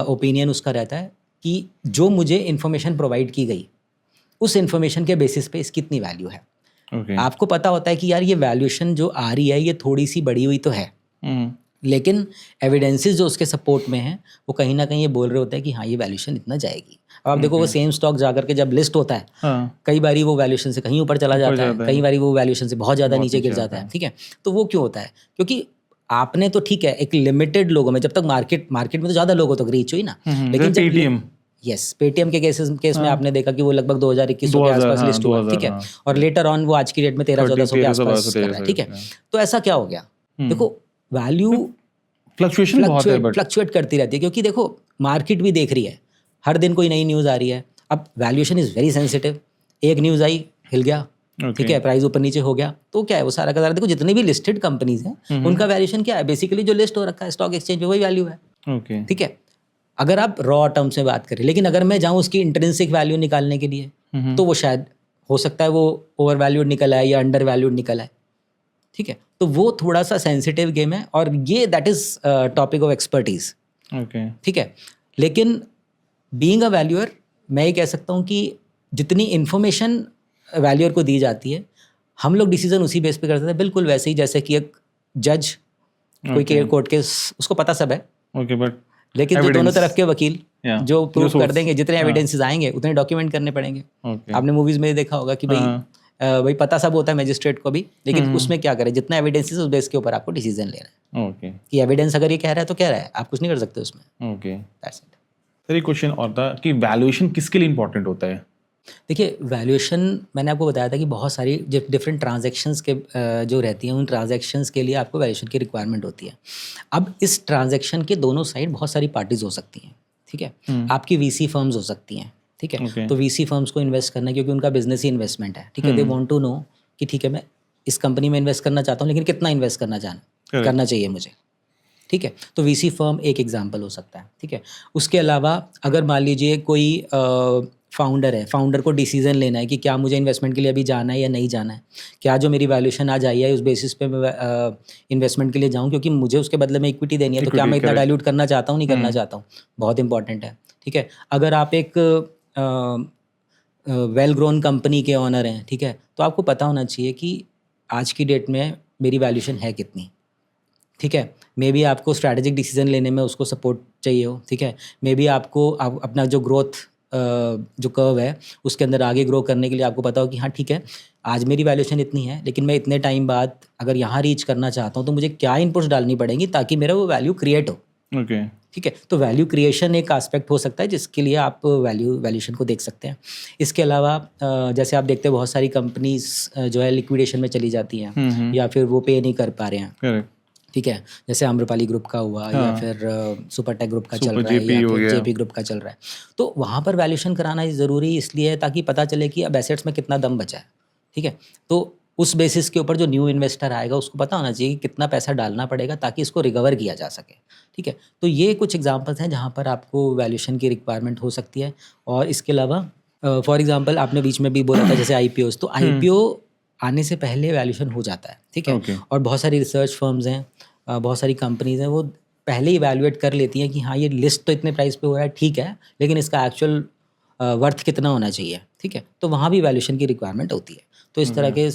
ओपिनियन उसका रहता है कि जो मुझे इन्फॉर्मेशन प्रोवाइड की गई उस इन्फॉर्मेशन के बेसिस पे इसकी इतनी वैल्यू है। ओके आपको पता होता है कि यार ये वैल्यूएशन जो आ रही है ये थोड़ी सी बढ़ी हुई तो है, लेकिन एविडेंसेस जो उसके सपोर्ट में हैं वो कहीं ना कहीं ये बोल रहे होते हैं कि हाँ ये वैल्यूएशन इतना जाएगी। अब आप देखो, वो सेम स्टॉक जाकर के जब लिस्ट होता है, हाँ कई बारी वो वैल्यूएशन से कहीं ऊपर चला जाता है, जाता है। कई बारी वो वैल्यूएशन से बहुत ज़्यादा बहुत नीचे गिर नीचे जाता आता है, ठीक है। तो वो क्यों होता है? क्योंकि आपने तो ठीक है एक लिमिटेड लोगों में, जब तक मार्केट में तो ज़्यादा लोगों तक रीच हुई ना, लेकिन जब पेटीएम पेटीएम के केस में आपने देखा कि वो लगभग 2021 के आसपास लिस्ट हुआ, ठीक है। और लेटर ऑन वो आज की डेट में 1300-1400 के आसपास कर रहा है, ठीक है। तो ऐसा क्या हो गया? देखो, वैल्यू फ्लक्चुएशन बहुत है बट फ्लक्चुएट करती रहती है, क्योंकि देखो मार्केट भी देख रही है, हर दिन कोई नई न्यूज़ आ रही है। अब वैल्यूएशन इज़ वेरी सेंसिटिव, एक न्यूज़ आई हिल गया, ठीक है, प्राइस ऊपर नीचे हो गया, तो क्या है वो सारा का सारा, देखो जितने भी लिस्टेड कंपनीज हैं उनका वैल्यूएशन क्या है? बेसिकली जो लिस्ट हो रखा है स्टॉक एक्सचेंज पे वही वैल्यू है, ओके ठीक है। अगर आप रॉ टर्म्स में बात करें, लेकिन अगर मैं जाऊँ उसकी इंट्रिंसिक वैल्यू निकालने के लिए तो वो शायद हो सकता है वो ओवर वैल्यूड निकल आए या अंडर वैल्यूड निकल आए, ठीक है। तो वो थोड़ा सा सेंसिटिव गेम है और ये that is topic of expertise, okay ठीक है। लेकिन बीइंग अ वैल्यूअर मैं ये कह सकता हूँ कि जितनी इन्फॉर्मेशन वैल्यूअर को दी जाती है हम लोग डिसीजन उसी बेस पे करते हैं, बिल्कुल वैसे ही जैसे कि एक जज कोई कोर्ट केस उसको पता सब है, ओके बट लेकिन जो दोनों तरफ के वकील जो प्रूव कर source, देंगे, जितने एविडेंसेस आएंगे उतने डॉक्यूमेंट करने पड़ेंगे। आपने मूवीज में देखा होगा कि भाई पता सब होता है मैजिस्ट्रेट को भी, लेकिन उसमें क्या करें, जितना एविडेंसेस उस बेस के ऊपर आपको डिसीजन लेना है। ओके कि एविडेंस अगर ये कह रहा है तो कह रहा है, आप कुछ नहीं कर सकते उसमें। Okay That's it. सर एक क्वेश्चन और था कि वैल्यूएशन किसके लिए इंपॉर्टेंट होता है? देखिए, वैल्यूएशन मैंने आपको बताया था कि बहुत सारी डिफरेंट ट्रांजैक्शंस के जो रहती हैं उन ट्रांजैक्शंस के लिए आपको वैल्यूएशन की रिक्वायरमेंट होती है। अब इस ट्रांजैक्शन के दोनों साइड बहुत सारी पार्टीज हो सकती हैं, ठीक है। आपकी वीसी फर्म्स हो सकती हैं, ठीक है। Okay. तो वीसी फर्म्स को इन्वेस्ट करना, क्योंकि उनका बिजनेस ही इन्वेस्टमेंट है, ठीक है। दे वांट टू नो कि ठीक है मैं इस कंपनी में इन्वेस्ट करना चाहता हूँ, लेकिन कितना इन्वेस्ट करना चाहिए मुझे, ठीक है। तो वीसी फर्म एक एग्जांपल हो सकता है, ठीक है। उसके अलावा अगर मान लीजिए कोई फाउंडर है, फाउंडर को डिसीजन लेना है कि क्या मुझे इन्वेस्टमेंट के लिए अभी जाना है या नहीं जाना है, क्या जो मेरी वैल्यूएशन आज आई है उस बेसिस पे मैं इन्वेस्टमेंट के लिए जाऊं, क्योंकि मुझे उसके बदले में इक्विटी देनी है, तो क्या मैं इतना डाइल्यूट करना चाहता हूँ, नहीं करना चाहता हूँ, बहुत इंपॉर्टेंट है, ठीक है। अगर आप एक वेल ग्रोन कंपनी के ऑनर हैं, ठीक है, तो आपको पता होना चाहिए कि आज की डेट में मेरी वैल्यूएशन है कितनी, ठीक है। मे बी आपको स्ट्रैटेजिक डिसीजन लेने में उसको सपोर्ट चाहिए हो, ठीक है। मे बी आपको अपना जो ग्रोथ जो कर्व है उसके अंदर आगे ग्रो करने के लिए आपको पता हो कि हाँ ठीक है आज मेरी वैल्यूएशन इतनी है, लेकिन मैं इतने टाइम बाद अगर यहाँ रीच करना चाहता हूँ तो मुझे क्या इनपुट्स डालनी पड़ेंगी ताकि मेरा वो वैल्यू क्रिएट हो, ओके ठीक है। तो वैल्यू क्रिएशन एक एस्पेक्ट हो सकता है जिसके लिए आप वैल्यूएशन को देख सकते हैं। इसके अलावा जैसे आप देखते हैं बहुत सारी कंपनीज जो है लिक्विडेशन में चली जाती हैं या फिर वो पे नहीं कर पा रहे हैं, करेक्ट ठीक है। जैसे आम्रपाली ग्रुप का हुआ या फिर सुपरटेक ग्रुप का चल रहा है या फिर जेपी ग्रुप का चल रहा है, तो वहाँ पर वैल्यूएशन कराना ज़रूरी इसलिए है ताकि पता चले कि अब एसेट्स में कितना दम बचा है, ठीक है। तो उस बेसिस के ऊपर जो न्यू इन्वेस्टर आएगा उसको पता होना चाहिए कि कितना पैसा डालना पड़ेगा ताकि इसको रिकवर किया जा सके, ठीक है। तो ये कुछ एग्जांपल्स हैं जहाँ पर आपको वैल्यूएशन की रिक्वायरमेंट हो सकती है। और इसके अलावा फॉर एग्जांपल आपने बीच में भी बोला था जैसे आईपीओज, तो आईपीओ आने से पहले वैल्यूएशन हो जाता है, ठीक है। और बहुत सारी रिसर्च फर्म्स हैं, बहुत सारी कंपनीज हैं, वो पहले ही इवैल्यूएट कर लेती हैं कि हाँ ये लिस्ट तो इतने प्राइस पे हो रहा है, ठीक है, लेकिन इसका एक्चुअल वर्थ कितना होना चाहिए, ठीक है। तो वहाँ भी वैल्यूएशन की रिक्वायरमेंट होती है। तो इस तरह के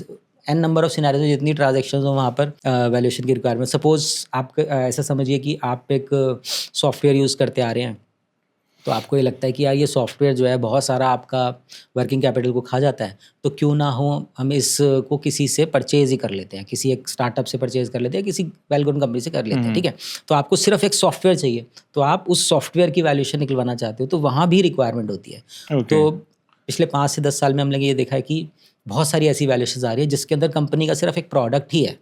एन नंबर ऑफ सिनेरियोज में जितनी ट्रांजेक्शन हो वहाँ पर वैल्यूएशन की रिक्वायरमेंट। सपोज आप ऐसा समझिए कि आप एक सॉफ्टवेयर यूज़ करते आ रहे हैं, तो आपको ये लगता है कि यार ये सॉफ्टवेयर जो है बहुत सारा आपका वर्किंग कैपिटल को खा जाता है, तो क्यों ना हो हम इसको किसी से परचेज ही कर लेते हैं, किसी एक स्टार्टअप से परचेज कर लेते हैं, किसी वेल ग्रोन कंपनी से कर लेते हैं, ठीक है। तो आपको सिर्फ एक सॉफ्टवेयर चाहिए, तो आप उस सॉफ्टवेयर की वैल्यूएशन निकलवाना चाहते हो, तो वहाँ भी रिक्वायरमेंट होती है। तो पिछले 5 से 10 साल में हम लोग ये देखा है कि बहुत सारी ऐसी वैल्यूएशन आ रही है जिसके अंदर कंपनी का सिर्फ एक प्रोडक्ट ही है,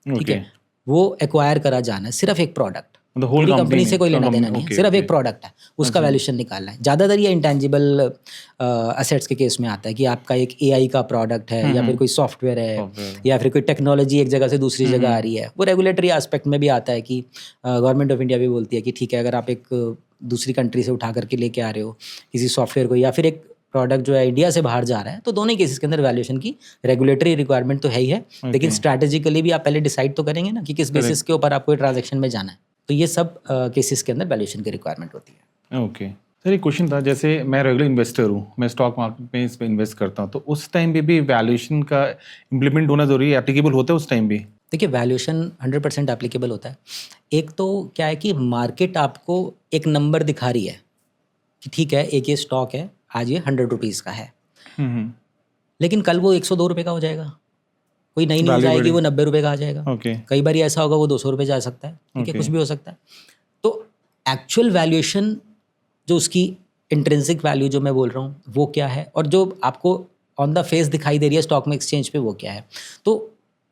ठीक है, वो एक्वायर करा जाना है, सिर्फ एक प्रोडक्ट, पूरी कंपनी से कोई लेना देना नहीं है, सिर्फ एक प्रोडक्ट है, उसका वैल्यूएशन निकालना है। ज़्यादातर ये इंटेंजिबल असेट्स के केस में आता है कि आपका एक एआई का प्रोडक्ट है, या फिर कोई सॉफ्टवेयर है, या फिर कोई टेक्नोलॉजी एक जगह से दूसरी जगह आ रही है। वो रेगुलेटरी एस्पेक्ट में भी आता है कि गवर्नमेंट ऑफ इंडिया भी बोलती है कि ठीक है, अगर आप एक दूसरी कंट्री से उठा करके लेके आ रहे हो किसी सॉफ्टवेयर को, या फिर एक प्रोडक्ट जो है इंडिया से बाहर जा रहा है, तो दोनों ही केसेस के अंदर वैल्यूएशन की रेगुलेटरी रिक्वायरमेंट तो है ही है, लेकिन स्ट्रैटेजिकली भी आप पहले डिसाइड तो करेंगे ना कि किस बेसिस के ऊपर आपको ट्रांजेक्शन में जाना है। तो ये सब केसेस के अंदर वैल्यूएशन की रिक्वायरमेंट होती है। ओके सर, एक क्वेश्चन था, जैसे मैं रेगुलर इन्वेस्टर हूँ, मैं स्टॉक मार्केट में इस पर इन्वेस्ट करता हूँ, तो उस टाइम पे भी वैल्यूएशन का इम्प्लीमेंट होना जरूरी है, एप्लीकेबल होता है उस टाइम भी? देखिए, वैल्यूएशन 100% एप्लीकेबल होता है। एक तो क्या है कि मार्केट आपको एक नंबर दिखा रही है कि ठीक है, एक ये स्टॉक है, आज ये 100 रुपीज़ का है, लेकिन कल वो 102 रुपये का हो जाएगा, कोई नई न्यूज़ आएगी वो 90 रुपये का आ जाएगा, कई बार ऐसा होगा वो 200 रुपये जा सकता है, ठीक है, कुछ भी हो सकता है। तो एक्चुअल वैल्यूएशन जो उसकी इंट्रिंसिक वैल्यू जो मैं बोल रहा हूँ वो क्या है, और जो आपको ऑन द फेस दिखाई दे रही है स्टॉक में एक्सचेंज पे वो क्या है। तो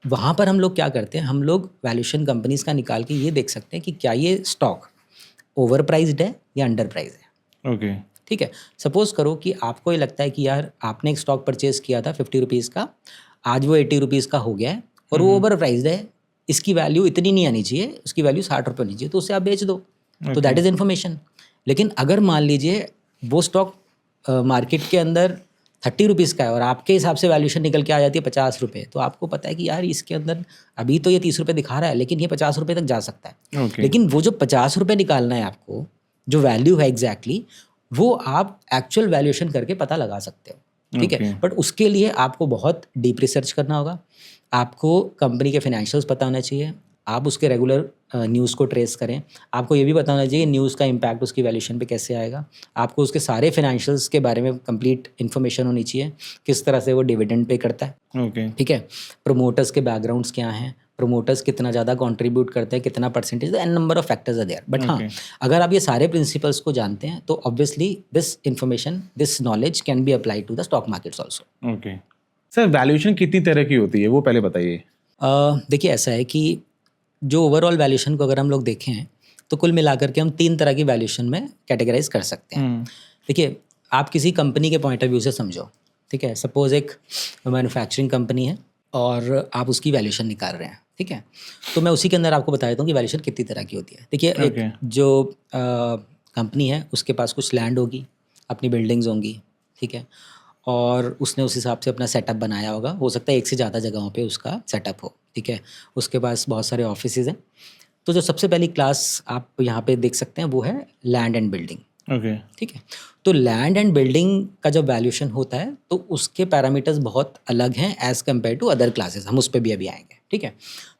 वहाँ पर हम लोग क्या करते हैं, हम लोग वैल्यूएशन कंपनीज का निकाल के ये देख सकते हैं कि क्या ये स्टॉक ओवर प्राइज्ड है या अंडर प्राइज है। ओके, ठीक है। सपोज करो कि आपको ये लगता है कि यार आपने एक स्टॉक परचेज किया था 50 रुपीज़ का, आज वो 80 रुपीज़ का हो गया है और वो ओवर प्राइज्ड है, इसकी वैल्यू इतनी नहीं आनी चाहिए, उसकी वैल्यू 60 रुपये होनी चाहिए, तो उसे आप बेच दो। तो दैट इज़ इन्फॉर्मेशन। लेकिन अगर मान लीजिए वो स्टॉक मार्केट के अंदर 30 रुपीज़ का है और आपके हिसाब से वैल्यूएशन निकल के आ जाती है 50 रुपये, तो आपको पता है कि यार इसके अंदर अभी तो ये 30 रुपये दिखा रहा है, लेकिन ये 50 रुपये तक जा सकता है। लेकिन वो जो 50 रुपये निकालना है आपको, जो वैल्यू है एग्जैक्टली, वो आप एक्चुअल वैल्यूएशन करके पता लगा सकते हो, ठीक है। बट उसके लिए आपको बहुत डीप रिसर्च करना होगा, आपको कंपनी के फाइनेंशियल्स पता होना चाहिए, आप उसके रेगुलर न्यूज़ को ट्रेस करें, आपको ये भी पता होना चाहिए न्यूज़ का इम्पैक्ट उसकी वैल्यूएशन पे कैसे आएगा, आपको उसके सारे फाइनेंशियल्स के बारे में कंप्लीट इन्फॉर्मेशन होनी चाहिए, किस तरह से वो डिविडेंड पे करता है, ठीक है, प्रमोटर्स के बैकग्राउंड्स क्या हैं, प्रमोटर्स कितना ज़्यादा कंट्रीब्यूट करते हैं, कितना percentage, n number of factors are there. But हाँ, अगर आप ये सारे प्रिंसिपल्स को जानते हैं तो obviously this information, this knowledge can be applied to the stock markets also. Okay sir, valuation कितनी तरह की होती है वो पहले बताइए। देखिए, ऐसा है कि जो ओवरऑल वैल्यूएशन को अगर हम लोग देखें तो कुल मिलाकर के हम 3 तरह की वैल्यूएशन में कैटेगराइज कर सकते हैं। देखिए, आप किसी कंपनी के पॉइंट ऑफ व्यू से समझो, ठीक है। सपोज एक मैन्युफैक्चरिंग कंपनी है और आप उसकी वैल्यूएशन निकाल रहे हैं, ठीक है। तो मैं उसी के अंदर आपको बता देता हूँ कि वैल्यूएशन कितनी तरह की होती है। देखिए, एक जो कंपनी है उसके पास कुछ लैंड होगी, अपनी बिल्डिंग्स होंगी, ठीक है, और उसने उस हिसाब से अपना सेटअप बनाया होगा, हो सकता है एक से ज़्यादा जगहों पे उसका सेटअप हो, ठीक है। उसके पास बहुत सारे ऑफिसेज हैं। तो जो सबसे पहली क्लास आप यहाँ पे देख सकते हैं वो है लैंड एंड बिल्डिंग, ठीक है। तो लैंड एंड बिल्डिंग का जब वैल्यूएशन होता है तो उसके पैरामीटर्स बहुत अलग हैं as compare to other classes, हम उस पर भी अभी आएंगे, ठीक है।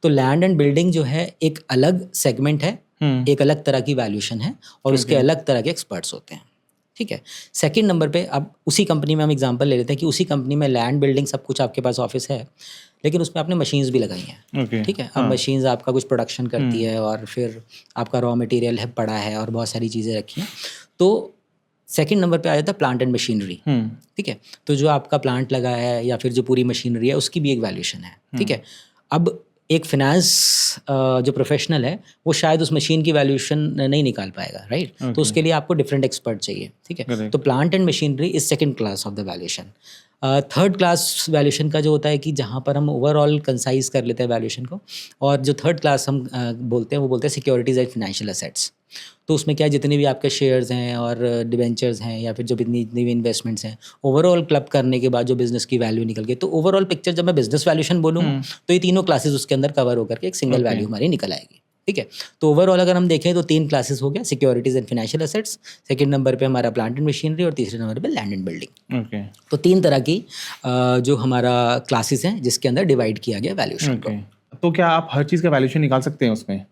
तो लैंड एंड बिल्डिंग जो है एक अलग सेगमेंट है, एक अलग तरह की वैल्यूएशन है और उसके अलग तरह के एक्सपर्ट्स होते हैं, ठीक है। सेकंड नंबर पे अब उसी कंपनी में हम एग्जांपल ले लेते हैं कि उसी कंपनी में लैंड बिल्डिंग सब कुछ आपके पास ऑफिस है, लेकिन उसमें आपने मशीन्स भी लगाई हैं, ठीक है। अब मशीन्स आपका कुछ प्रोडक्शन करती है और फिर आपका रॉ मटेरियल है पड़ा है और बहुत सारी चीज़ें रखी हैं। तो सेकंड नंबर पे आ जाता है प्लांट एंड मशीनरी, ठीक है। तो जो आपका प्लांट लगा है या फिर जो पूरी मशीनरी है उसकी भी एक वैल्यूएशन है, ठीक है। अब एक फिनेंस जो प्रोफेशनल है वो शायद उस मशीन की वैल्यूएशन नहीं निकाल पाएगा, राइट। तो उसके लिए आपको डिफरेंट एक्सपर्ट चाहिए, ठीक है। तो plant and machinery is second class of the valuation. Third class valuation का जो होता है कि जहाँ पर हम ओवरऑल कंसाइज कर लेते हैं वैल्यूएशन को, और जो थर्ड क्लास हम बोलते हैं वो बोलते हैं सिक्योरिटीज़ एंड फाइनेंशियल एसेट्स। तो उसमें क्या है, जितने भी आपके शेयर्स हैं और डिबेंचर्स हैं या फिर जो जितनी भी इन्वेस्टमेंट्स हैं, ओवरऑल क्लब करने के बाद जो बिजनेस की वैल्यू निकल गई, तो ओवरऑल पिक्चर जब मैं बिजनेस वैल्यूएशन बोलूँगा तो ये तीनों क्लासेस उसके अंदर कवर होकर के एक सिंगल वैल्यू हमारी निकल आएगी, ठीक है। तो ओवरऑल अगर हम देखें तो 3 क्लासेस हो गया, securities and financial assets, second number पे हमारा प्लांट एंड मशीनरी और तीसरे नंबर पे लैंड एंड बिल्डिंग। ओके तो 3 तरह की जो हमारा क्लासेस हैं जिसके अंदर डिवाइड किया गया वैल्यूएशन को। तो क्या आप हर चीज़ का वैल्यूएशन निकाल सकते हैं उसमें?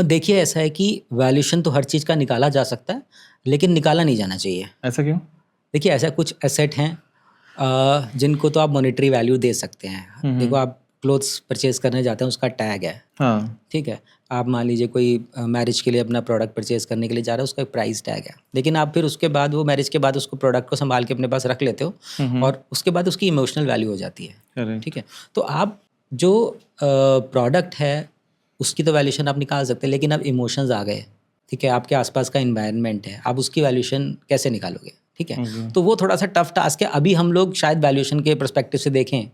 देखिए ऐसा है कि वैल्यूएशन तो हर चीज़ का निकाला जा सकता है, लेकिन निकाला नहीं जाना चाहिए। ऐसा क्यों? देखिए ऐसा कुछ एसेट हैं जिनको तो आप मॉनेटरी वैल्यू दे सकते हैं। देखो आप क्लोथ्स परचेज करने जाते हैं, उसका टैग है, हाँ ठीक है। आप मान लीजिए कोई मैरिज के लिए अपना प्रोडक्ट परचेज करने के लिए जा रहे हो, उसका प्राइस टैग है, लेकिन आप फिर उसके बाद वो मैरिज के बाद उसको प्रोडक्ट को संभाल के अपने पास रख लेते हो और उसके बाद उसकी इमोशनल वैल्यू हो जाती है, करेक्ट। ठीक है। तो आप जो प्रोडक्ट है उसकी तो वैल्यूशन आप निकाल सकते हैं, लेकिन अब इमोशंस आ गए, ठीक है, आपके आसपास का इन्वायरमेंट है, आप उसकी वैल्यूशन कैसे निकालोगे, ठीक है। तो वो थोड़ा सा टफ टास्क है। अभी हम लोग शायद वैल्यूएशन के पर्सपेक्टिव से देखें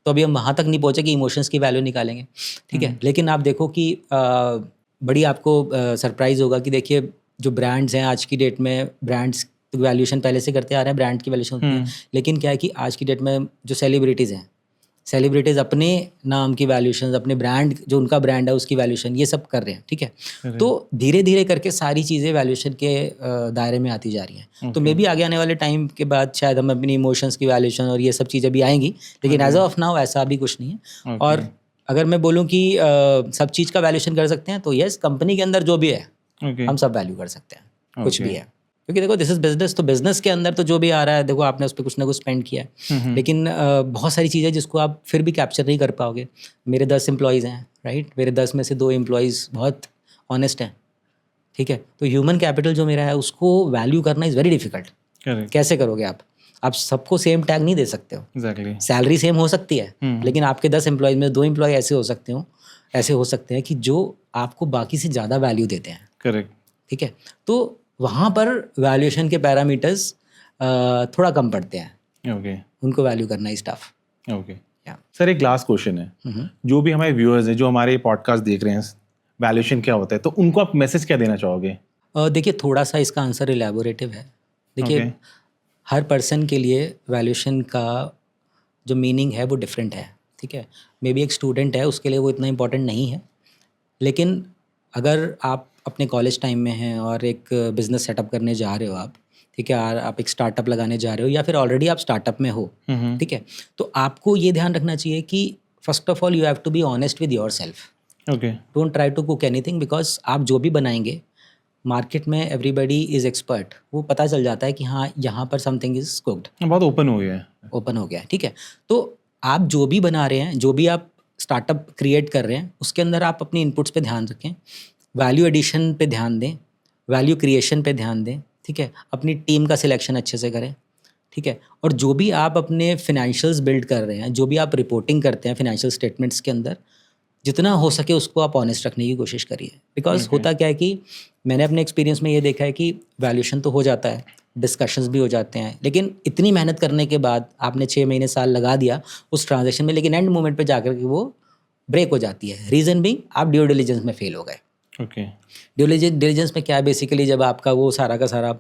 तो अभी हम वहाँ तक नहीं पहुँचे कि इमोशंस की वैल्यू निकालेंगे, ठीक है। लेकिन आप देखो कि बड़ी आपको सरप्राइज होगा कि देखिए जो ब्रांड्स हैं आज की डेट में, ब्रांड्स वैल्यूएशन पहले से करते आ रहे हैं, ब्रांड की वैल्यूएशन होती है, लेकिन क्या है कि आज की डेट में जो सेलिब्रिटीज़ हैं, सेलिब्रिटीज़ अपने नाम की वैल्यूएशन, अपने ब्रांड जो उनका ब्रांड है उसकी वैल्यूएशन ये सब कर रहे हैं, ठीक है। तो धीरे धीरे करके सारी चीज़ें वैल्यूएशन के दायरे में आती जा रही हैं। तो मे भी आगे आने वाले टाइम के बाद शायद हम अपनी इमोशंस की वैल्यूएशन और ये सब चीज़ें भी आएंगी, लेकिन एज ऑफ नाउ ऐसा भी कुछ नहीं है। और अगर मैं बोलूँ कि सब चीज़ का वैल्यूएशन कर सकते हैं तो यस, कंपनी के अंदर जो भी है हम सब वैल्यू कर सकते हैं, कुछ भी है, क्योंकि देखो दिस इज बिजनेस। तो बिजनेस के अंदर तो जो भी आ रहा है, देखो आपने उस पर कुछ ना कुछ स्पेंड किया है, लेकिन बहुत सारी चीज़ें जिसको आप फिर भी कैप्चर नहीं कर पाओगे। मेरे 10 एम्प्लॉयज़ हैं, राइट, मेरे 10 में से 2 एम्प्लॉयज़ बहुत ऑनेस्ट हैं, ठीक है। तो ह्यूमन कैपिटल जो मेरा है उसको वैल्यू करना इज़ वेरी डिफिकल्ट। कैसे करोगे आप सबको सेम टैग नहीं दे सकते हो। एग्जैक्टली। सैलरी सेम हो सकती है, लेकिन आपके 10 एम्प्लॉयज़ में 2 एम्प्लॉय ऐसे हो सकते हैं कि जो आपको बाकी से ज़्यादा वैल्यू देते हैं, करेक्ट, ठीक है। तो वहाँ पर वैल्यूएशन के पैरामीटर्स थोड़ा कम पड़ते हैं, ओके, उनको वैल्यू करना इज टफ। ओके। सर एक लास्ट क्वेश्चन है, जो भी हमारे व्यूअर्स हैं जो हमारे पॉडकास्ट देख रहे हैं, वैल्यूएशन क्या होता है, तो उनको आप मैसेज क्या देना चाहोगे? देखिए थोड़ा सा इसका आंसर इलेबोरेटिव है। देखिए हर पर्सन के लिए वैल्यूएशन का जो मीनिंग है वो डिफरेंट है, ठीक है। मे बी एक स्टूडेंट है उसके लिए वो इतना इंपॉर्टेंट नहीं है, लेकिन अगर आप अपने कॉलेज टाइम में हैं और एक बिज़नेस सेटअप करने जा रहे हो आप, ठीक है, और आप एक स्टार्टअप लगाने जा रहे हो या फिर ऑलरेडी आप स्टार्टअप में हो, ठीक है, तो आपको ये ध्यान रखना चाहिए कि first of all you have to be honest with yourself. Okay, don't try to cook anything, because आप जो भी बनाएंगे मार्केट में एवरीबडी इज़ एक्सपर्ट, वो पता चल जाता है कि हाँ यहाँ पर समथिंग इज़ कुक्ड। बहुत ओपन हो गया है, ठीक है। तो आप जो भी बना रहे हैं, जो भी आप स्टार्टअप क्रिएट कर रहे हैं, उसके अंदर आप अपनी इनपुट्स पे ध्यान रखें, वैल्यू एडिशन पे ध्यान दें, वैल्यू क्रिएशन पे ध्यान दें, ठीक है। अपनी टीम का सिलेक्शन अच्छे से करें, ठीक है। और जो भी आप अपने फिनेंशियल्स बिल्ड कर रहे हैं, जो भी आप रिपोर्टिंग करते हैं फिनेंशियल स्टेटमेंट्स के अंदर, जितना हो सके उसको आप ऑनेस्ट रखने की कोशिश करिए। बिकॉज होता क्या है कि मैंने अपने एक्सपीरियंस में ये देखा है कि वैल्यूएशन तो हो जाता है, डिस्कशंस भी हो जाते हैं, लेकिन इतनी मेहनत करने के बाद आपने 6 महीने साल लगा दिया उस ट्रांजेक्शन में, लेकिन एंड मोमेंट पे जाकर के वो ब्रेक हो जाती है। रीज़न भी आप ड्यू डिलिजेंस में फेल हो गए। ओके, ड्यू डिलिजेंस में क्या है, बेसिकली जब आपका वो सारा का सारा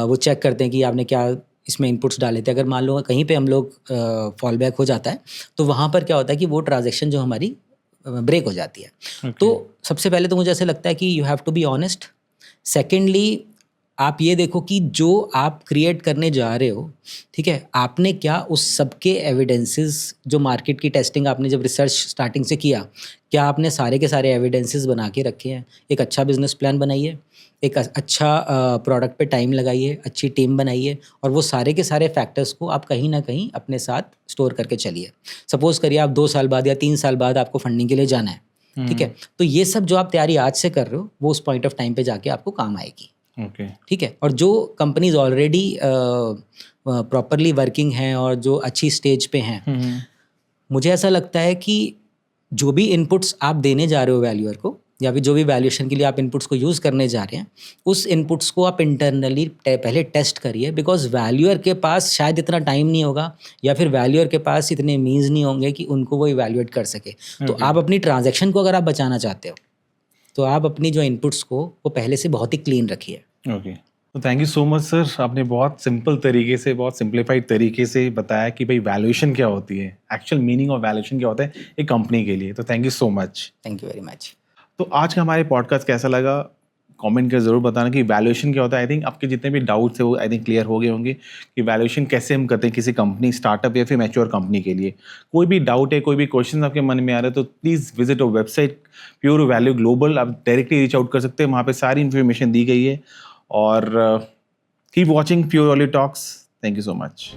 वो चेक करते हैं कि आपने क्या इसमें इनपुट्स डाले थे। अगर मान लो कहीं पे हम लोग फॉल बैक हो जाता है, तो वहाँ पर क्या होता है कि वो ट्रांजेक्शन जो हमारी ब्रेक हो जाती है। तो सबसे पहले तो मुझे ऐसे लगता है कि you have to be honest. Secondly आप ये देखो कि जो आप क्रिएट करने जा रहे हो, ठीक है, आपने क्या उस सब के एविडेंसेस, जो मार्केट की टेस्टिंग आपने जब रिसर्च स्टार्टिंग से किया, क्या आपने सारे के सारे एविडेंसेस बना के रखे हैं? एक अच्छा बिजनेस प्लान बनाइए, एक अच्छा प्रोडक्ट पे टाइम लगाइए, अच्छी टीम बनाइए, और वो सारे के सारे फैक्टर्स को आप कहीं ना कहीं अपने साथ स्टोर करके चलिए। सपोज़ करिए आप 2 साल बाद या 3 साल बाद आपको फंडिंग के लिए जाना है, ठीक है, तो ये सब जो आप तैयारी आज से कर रहे हो वो उस पॉइंट ऑफ टाइम पे जाके आपको काम आएगी। ओके, ठीक है। और जो कंपनीज ऑलरेडी प्रॉपरली वर्किंग हैं और जो अच्छी स्टेज पे हैं, मुझे ऐसा लगता है कि जो भी इनपुट्स आप देने जा रहे हो वैल्यूअर को, या फिर जो भी वैल्यूएशन के लिए आप इनपुट्स को यूज़ करने जा रहे हैं, उस इनपुट्स को आप इंटरनली पहले टेस्ट करिए। बिकॉज वैल्यूअर के पास शायद इतना टाइम नहीं होगा, या फिर वैल्यूअर के पास इतने मीन्स नहीं होंगे कि उनको वो इवैल्यूएट कर सके। तो आप अपनी ट्रांजैक्शन को अगर आप बचाना चाहते हो, तो आप अपनी जो इनपुट्स को वो पहले से बहुत ही क्लीन रखिए। ओके, तो thank you so much sir, आपने बहुत सिंपल तरीके से, बहुत सिंप्लीफाइड तरीके से बताया कि भाई वैल्यूएशन क्या होती है, एक्चुअल मीनिंग ऑफ वैल्यूएशन क्या होता है एक कंपनी के लिए। तो thank you so much. Thank you very much. तो आज का हमारे पॉडकास्ट कैसा लगा कमेंट कर ज़रूर बताना कि वैल्यूएशन क्या होता है। आई थिंक आपके जितने भी डाउट्स है वो आई थिंक क्लियर हो गए होंगे कि वैल्यूएशन कैसे हम करते हैं किसी कंपनी, स्टार्टअप या फिर मैच्योर कंपनी के लिए। कोई भी डाउट है, कोई भी क्वेश्चन आपके मन में आ रहा है तो please visit our website pure value global. आप डायरेक्टली रीच आउट कर सकते हैं, वहाँ पे सारी इन्फॉर्मेशन दी गई है। और keep watching pure Value Talks. Thank you so much.